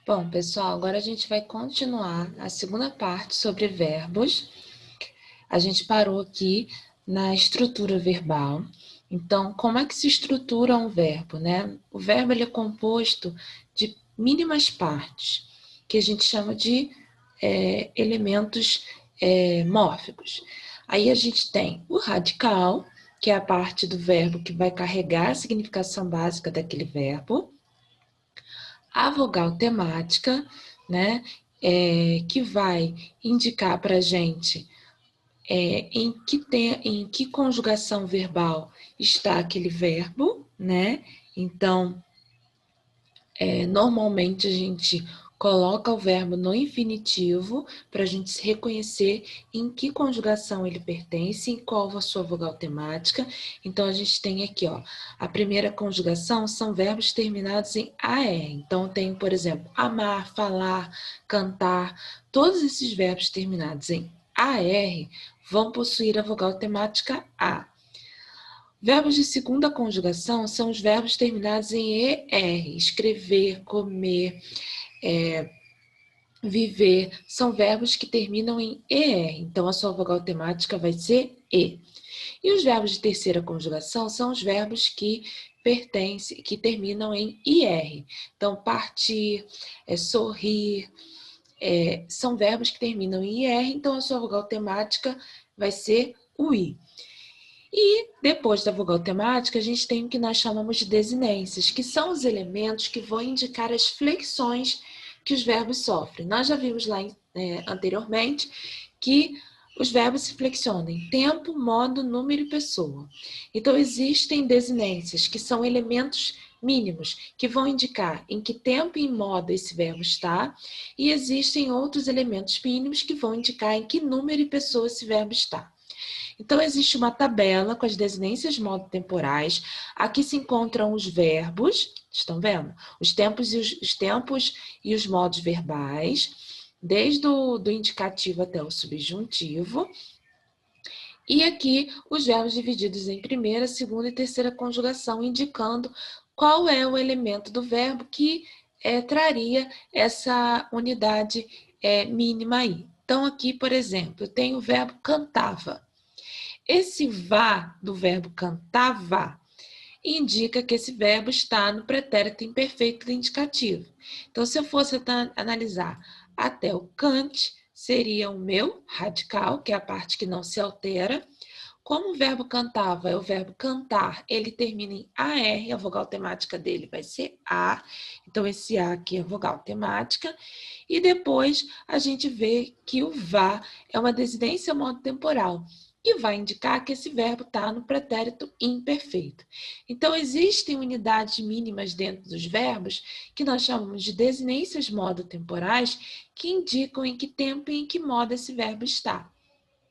Bom, pessoal, agora a gente vai continuar a segunda parte sobre verbos. A gente parou aqui na estrutura verbal. Então, como é que se estrutura um verbo, né? O verbo ele é composto de mínimas partes, que a gente chama de elementos mórficos. Aí a gente tem o radical, que é a parte do verbo que vai carregar a significação básica daquele verbo. A vogal temática, né, que vai indicar para a gente em que conjugação verbal está aquele verbo, né? Então, normalmente a gente coloca o verbo no infinitivo para a gente reconhecer em que conjugação ele pertence, em qual a sua vogal temática. Então, a gente tem aqui, ó, a primeira conjugação são verbos terminados em AR. Então, tem, por exemplo, amar, falar, cantar. Todos esses verbos terminados em AR vão possuir a vogal temática A. Verbos de segunda conjugação são os verbos terminados em ER, escrever, comer, viver, são verbos que terminam em ER, então a sua vogal temática vai ser E. E os verbos de terceira conjugação são os verbos que que terminam em IR. Então, partir, sorrir, são verbos que terminam em IR, então a sua vogal temática vai ser o I. E depois da vogal temática, a gente tem o que nós chamamos de desinências, que são os elementos que vão indicar as flexões que os verbos sofrem. Nós já vimos lá anteriormente que os verbos se flexionam em tempo, modo, número e pessoa. Então, existem desinências, que são elementos mínimos, que vão indicar em que tempo e modo esse verbo está, e existem outros elementos mínimos que vão indicar em que número e pessoa esse verbo está. Então, existe uma tabela com as desinências modo-temporais. Aqui se encontram os verbos, estão vendo? Os tempos e os modos verbais, desde do indicativo até o subjuntivo. E aqui os verbos divididos em primeira, segunda e terceira conjugação, indicando qual é o elemento do verbo que traria essa unidade mínima aí. Então, aqui, por exemplo, eu tenho o verbo cantava. Esse vá do verbo cantava indica que esse verbo está no pretérito imperfeito do indicativo. Então, se eu fosse analisar até o cante, seria o meu radical, que é a parte que não se altera. Como o verbo cantava é o verbo cantar, ele termina em AR, a vogal temática dele vai ser A. Então, esse A aqui é a vogal temática. E depois a gente vê que o vá é uma desinência modo-temporal, que vai indicar que esse verbo está no pretérito imperfeito. Então, existem unidades mínimas dentro dos verbos que nós chamamos de desinências modo-temporais, que indicam em que tempo e em que modo esse verbo está.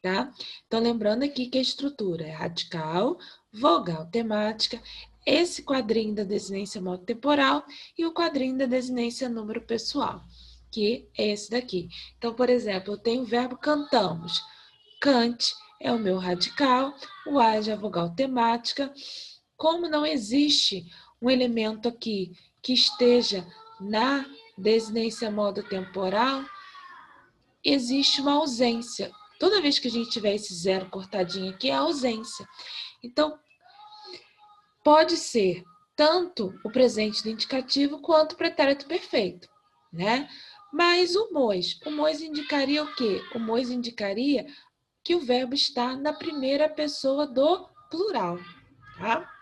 Tá? Então, lembrando aqui que a estrutura é radical, vogal temática, esse quadrinho da desinência modo-temporal e o quadrinho da desinência número pessoal, que é esse daqui. Então, por exemplo, eu tenho o verbo cantamos. Cante é o meu radical, o age é a vogal temática. Como não existe um elemento aqui que esteja na desinência modo temporal, existe uma ausência. Toda vez que a gente tiver esse zero cortadinho aqui, é a ausência. Então, pode ser tanto o presente do indicativo quanto o pretérito perfeito, né? Mas o mois indicaria o quê? O mois indicaria que o verbo está na primeira pessoa do plural, tá?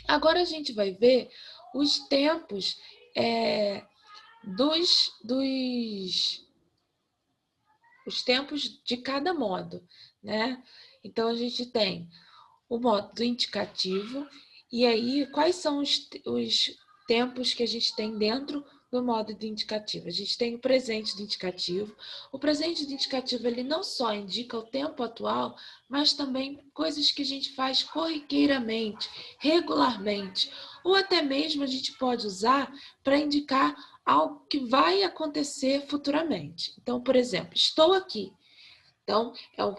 Agora a gente vai ver os tempos os tempos de cada modo, né? Então a gente tem o modo do indicativo, e aí quais são os tempos que a gente tem dentro do modo do indicativo? A gente tem o presente do indicativo. O presente do indicativo ele não só indica o tempo atual, mas também coisas que a gente faz corriqueiramente, regularmente, ou até mesmo a gente pode usar para indicar algo que vai acontecer futuramente. Então, por exemplo, estou aqui. Então, eu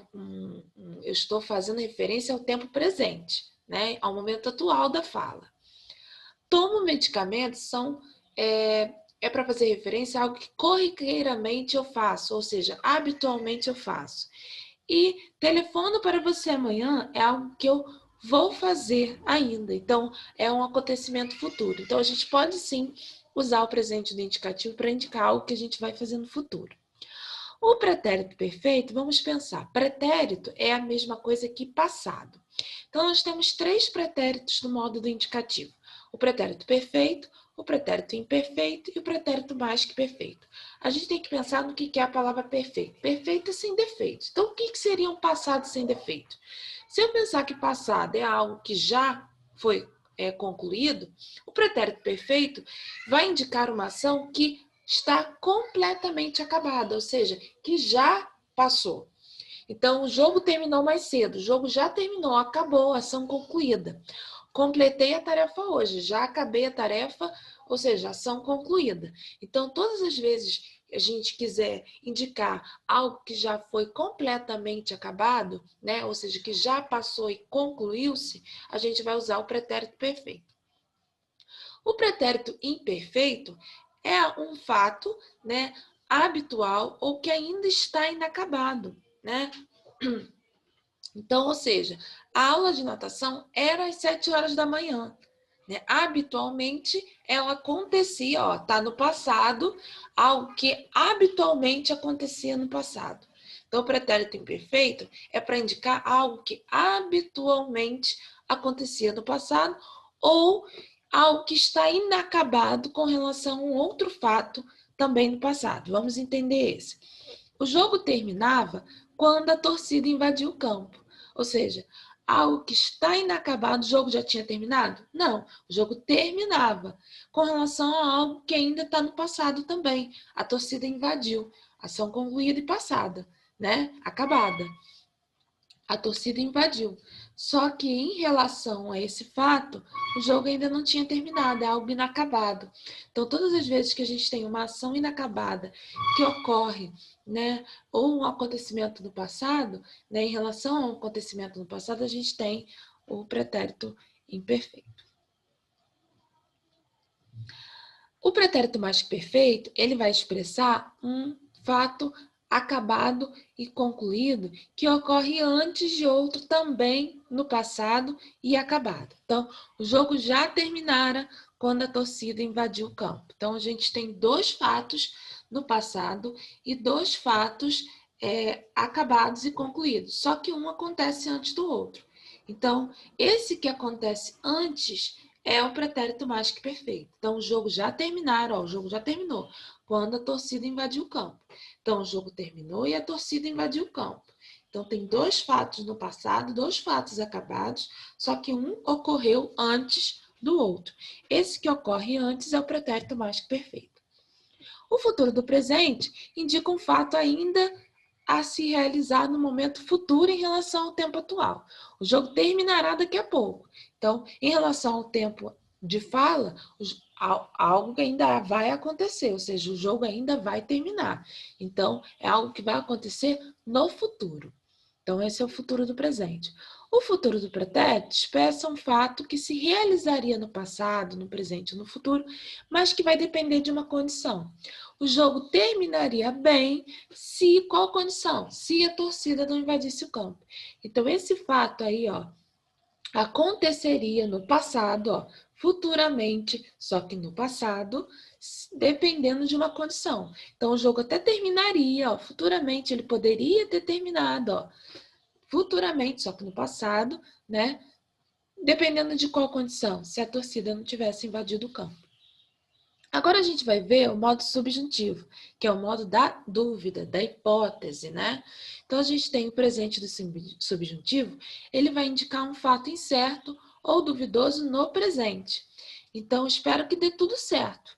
estou fazendo referência ao tempo presente, né? Ao momento atual da fala. Tomo medicamentos são é para fazer referência a algo que corriqueiramente eu faço, ou seja, habitualmente eu faço. E telefono para você amanhã é algo que eu vou fazer ainda. Então, é um acontecimento futuro. Então, a gente pode sim usar o presente do indicativo para indicar algo que a gente vai fazer no futuro. O pretérito perfeito, vamos pensar, pretérito é a mesma coisa que passado. Então, nós temos 3 pretéritos no modo do indicativo. O pretérito perfeito, o pretérito imperfeito e o pretérito mais que perfeito. A gente tem que pensar no que é a palavra perfeito. Perfeito é sem defeito. Então, o que seria um passado sem defeito? Se eu pensar que passado é algo que já foi concluído, o pretérito perfeito vai indicar uma ação que está completamente acabada, ou seja, que já passou. Então, o jogo terminou mais cedo, o jogo já terminou, acabou, ação concluída. Completei a tarefa hoje, já acabei a tarefa, ou seja, ação concluída. Então, todas as vezes que a gente quiser indicar algo que já foi completamente acabado, né, ou seja, que já passou e concluiu-se, a gente vai usar o pretérito perfeito. O pretérito imperfeito é um fato, né, habitual ou que ainda está inacabado, né? Então, ou seja, a aula de natação era às 7 horas da manhã. Né? Habitualmente, ela acontecia, ó, tá no passado, algo que habitualmente acontecia no passado. Então, o pretérito imperfeito é para indicar algo que habitualmente acontecia no passado ou algo que está inacabado com relação a um outro fato também no passado. Vamos entender esse. O jogo terminava quando a torcida invadiu o campo. Ou seja, algo que está inacabado, o jogo já tinha terminado? Não, o jogo terminava com relação a algo que ainda está no passado também. A torcida invadiu, ação concluída e passada, né? Acabada. A torcida invadiu. Só que em relação a esse fato, o jogo ainda não tinha terminado, é algo inacabado. Então, todas as vezes que a gente tem uma ação inacabada que ocorre, né, ou um acontecimento no passado, né, em relação a um acontecimento no passado, a gente tem o pretérito imperfeito. O pretérito mais que perfeito, ele vai expressar um fato acabado e concluído que ocorre antes de outro também no passado e acabado. Então, o jogo já terminara quando a torcida invadiu o campo. Então, a gente tem 2 fatos no passado e 2 fatos acabados e concluídos. Só que um acontece antes do outro. Então, esse que acontece antes é o pretérito mais que perfeito. Então, o jogo já terminaram, ó, o jogo já terminou quando a torcida invadiu o campo. Então, o jogo terminou e a torcida invadiu o campo. Então, tem 2 fatos no passado, 2 fatos acabados, só que um ocorreu antes do outro. Esse que ocorre antes é o pretérito mais que perfeito. O futuro do presente indica um fato ainda a se realizar no momento futuro em relação ao tempo atual. O jogo terminará daqui a pouco. Então, em relação ao tempo de fala, algo que ainda vai acontecer, ou seja, o jogo ainda vai terminar. Então, é algo que vai acontecer no futuro. Então, esse é o futuro do presente. O futuro do pretérito expressa um fato que se realizaria no passado, no presente ou no futuro, mas que vai depender de uma condição. O jogo terminaria bem se qual condição? Se a torcida não invadisse o campo. Então, esse fato aí, ó, aconteceria no passado, ó, futuramente, só que no passado, dependendo de uma condição. Então, o jogo até terminaria, ó, futuramente, ele poderia ter terminado, ó, futuramente, só que no passado, né? Dependendo de qual condição, se a torcida não tivesse invadido o campo. Agora a gente vai ver o modo subjuntivo, que é o modo da dúvida, da hipótese, né? Então a gente tem o presente do subjuntivo, ele vai indicar um fato incerto ou duvidoso no presente. Então espero que dê tudo certo,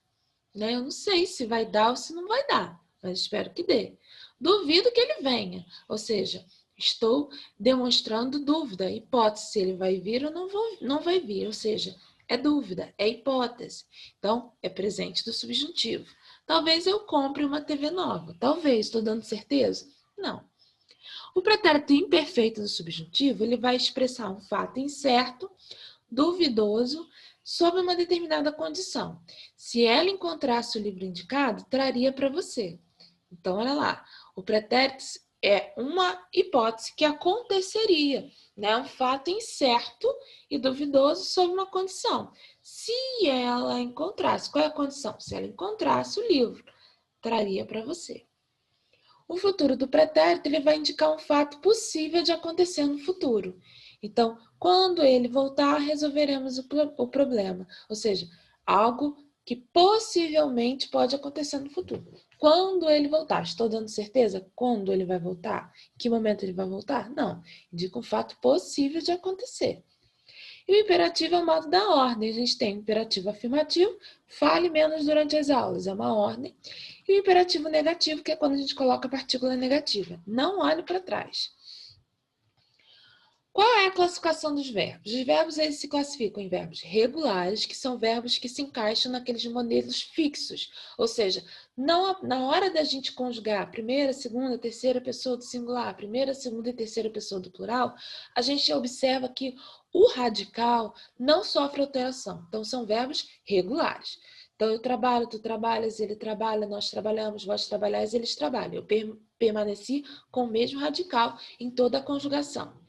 né? Eu não sei se vai dar ou se não vai dar, mas espero que dê. Duvido que ele venha, ou seja, estou demonstrando dúvida, hipótese, se ele vai vir ou não vai vir, ou seja, é dúvida, é hipótese. Então, é presente do subjuntivo. Talvez eu compre uma TV nova. Talvez, estou dando certeza? Não. O pretérito imperfeito do subjuntivo, ele vai expressar um fato incerto, duvidoso, sob uma determinada condição. Se ela encontrasse o livro indicado, traria para você. Então, olha lá, o pretérito é uma hipótese que aconteceria, né? Um fato incerto e duvidoso sob uma condição. Se ela encontrasse, qual é a condição? Se ela encontrasse o livro, traria para você. O futuro do pretérito ele vai indicar um fato possível de acontecer no futuro. Então, quando ele voltar, resolveremos o problema. Ou seja, algo que possivelmente pode acontecer no futuro. Quando ele voltar, estou dando certeza? Quando ele vai voltar? Em que momento ele vai voltar? Não, indica um fato possível de acontecer. E o imperativo é o modo da ordem. A gente tem o imperativo afirmativo, fale menos durante as aulas, é uma ordem. E o imperativo negativo, que é quando a gente coloca a partícula negativa. Não olhe para trás. Qual é a classificação dos verbos? Os verbos eles se classificam em verbos regulares, que são verbos que se encaixam naqueles modelos fixos. Ou seja, não, na hora da gente conjugar a primeira, segunda, terceira pessoa do singular, primeira, segunda e terceira pessoa do plural, a gente observa que o radical não sofre alteração. Então, são verbos regulares. Então, eu trabalho, tu trabalhas, ele trabalha, nós trabalhamos, vós trabalhais, eles trabalham. Eu permaneci com o mesmo radical em toda a conjugação.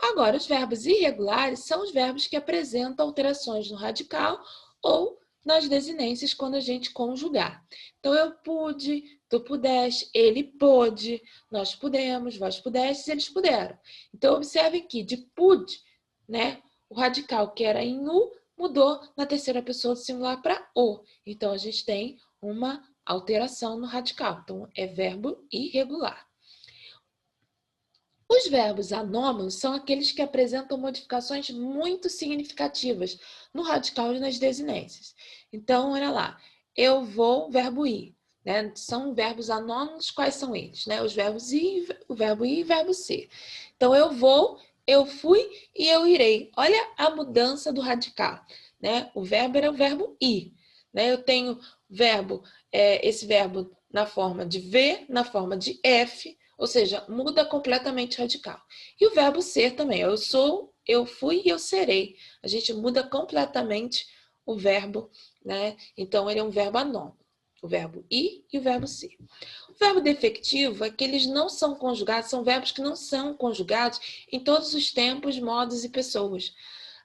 Agora, os verbos irregulares são os verbos que apresentam alterações no radical ou nas desinências quando a gente conjugar. Então, eu pude, tu pudeste, ele pôde, nós pudemos, vós pudestes, eles puderam. Então, observe que de pude, né, o radical que era em u mudou na terceira pessoa do singular para o. Então, a gente tem uma alteração no radical. Então, é verbo irregular. Os verbos anômalos são aqueles que apresentam modificações muito significativas no radical e nas desinências. Então, olha lá, eu vou, verbo ir. Né? São verbos anômalos, quais são eles? Né? Os verbos ir, o verbo ir e o verbo ser. Então, eu vou, eu fui e eu irei. Olha a mudança do radical. Né? O verbo era o verbo ir. Né? Eu tenho esse verbo na forma de V, na forma de F, ou seja, muda completamente radical. E o verbo ser também. Eu sou, eu fui e eu serei. A gente muda completamente o verbo, né? Então, ele é um verbo anômalo. O verbo ir e o verbo ser. O verbo defectivo é que eles não são conjugados, são verbos que não são conjugados em todos os tempos, modos e pessoas.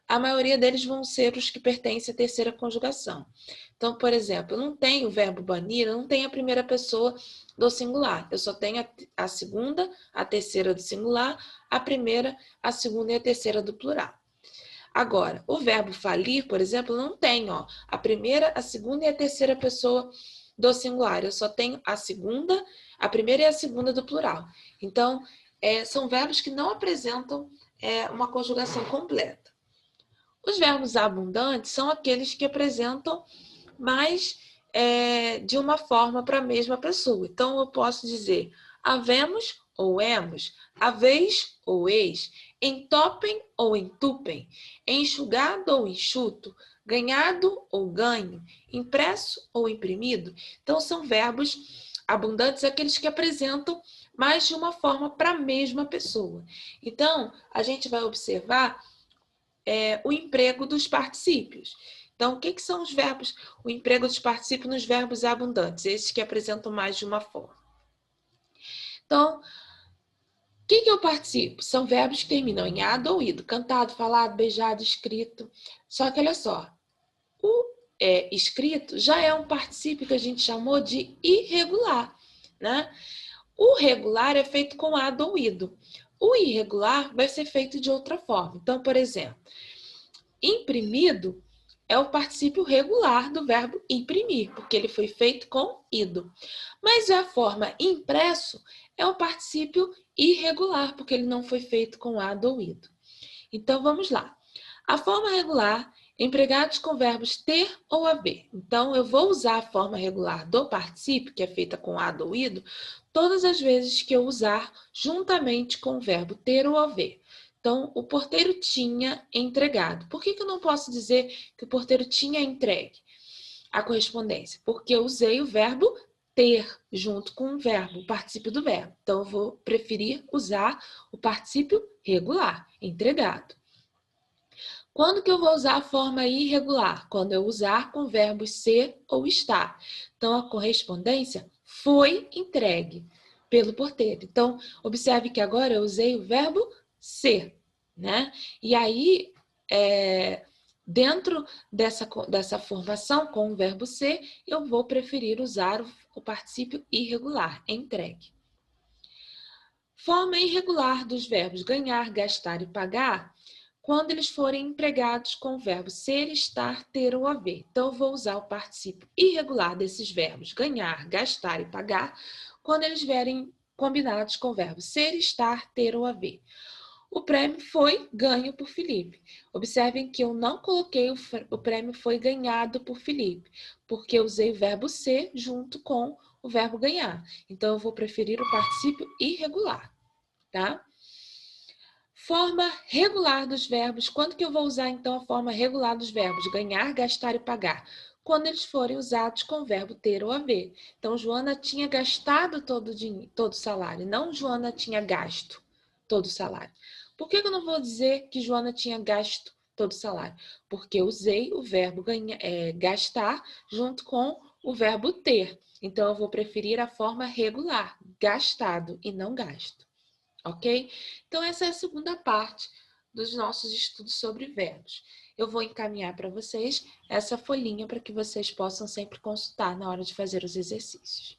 A maioria deles vão ser os que pertencem à terceira conjugação. Então, por exemplo, eu não tenho o verbo banir, eu não tenho a primeira pessoa do singular. Eu só tenho a segunda, a terceira do singular, a primeira, a segunda e a terceira do plural. Agora, o verbo falir, por exemplo, não tem a primeira, a segunda e a terceira pessoa do singular. Eu só tenho a segunda, a primeira e a segunda do plural. Então, são verbos que não apresentam uma conjugação completa. Os verbos abundantes são aqueles que apresentam mais de uma forma para a mesma pessoa. Então, eu posso dizer havemos ou hemos, haveis ou eis, entopem ou entupem, enxugado ou enxuto, ganhado ou ganho, impresso ou imprimido. Então, são verbos abundantes, aqueles que apresentam mais de uma forma para a mesma pessoa. Então, a gente vai observar o emprego dos particípios. Então, o que são os verbos? O emprego dos particípios nos verbos abundantes, esses que apresentam mais de uma forma. Então, o que eu participo? São verbos que terminam em ado ou ido, cantado, falado, beijado, escrito. Só que olha só, o escrito já é um particípio que a gente chamou de irregular, né? O regular é feito com ado ou ido. O irregular vai ser feito de outra forma. Então, por exemplo, imprimido é o particípio regular do verbo imprimir, porque ele foi feito com ido. Mas a forma impresso é o particípio irregular, porque ele não foi feito com ado ou ido. Então, vamos lá. A forma regular, empregados com verbos ter ou haver. Então, eu vou usar a forma regular do particípio, que é feita com ado ou ido, todas as vezes que eu usar juntamente com o verbo ter ou haver. Então, o porteiro tinha entregado. Por que eu não posso dizer que o porteiro tinha entregue a correspondência? Porque eu usei o verbo ter junto com o verbo, o particípio do verbo. Então, eu vou preferir usar o particípio regular, entregado. Quando que eu vou usar a forma irregular? Quando eu usar com verbos ser ou estar. Então, a correspondência foi entregue pelo porteiro. Então, observe que agora eu usei o verbo ser, né? E aí, dentro dessa formação com o verbo ser, eu vou preferir usar o particípio irregular, entregue. Forma irregular dos verbos ganhar, gastar e pagar, quando eles forem empregados com o verbo ser, estar, ter ou haver. Então, eu vou usar o particípio irregular desses verbos ganhar, gastar e pagar, quando eles vierem combinados com o verbo ser, estar, ter ou haver. O prêmio foi ganho por Felipe. Observem que eu não coloquei o prêmio foi ganhado por Felipe, porque eu usei o verbo ser junto com o verbo ganhar. Então, eu vou preferir o particípio irregular, tá? Forma regular dos verbos. Quando que eu vou usar, então, a forma regular dos verbos? Ganhar, gastar e pagar. Quando eles forem usados com o verbo ter ou haver. Então, Joana tinha gastado todo o salário, não Joana tinha gasto todo o salário. Por que eu não vou dizer que Joana tinha gasto todo o salário? Porque eu usei o verbo gastar junto com o verbo ter. Então, eu vou preferir a forma regular, gastado e não gasto. Ok? Então, essa é a segunda parte dos nossos estudos sobre verbos. Eu vou encaminhar para vocês essa folhinha para que vocês possam sempre consultar na hora de fazer os exercícios.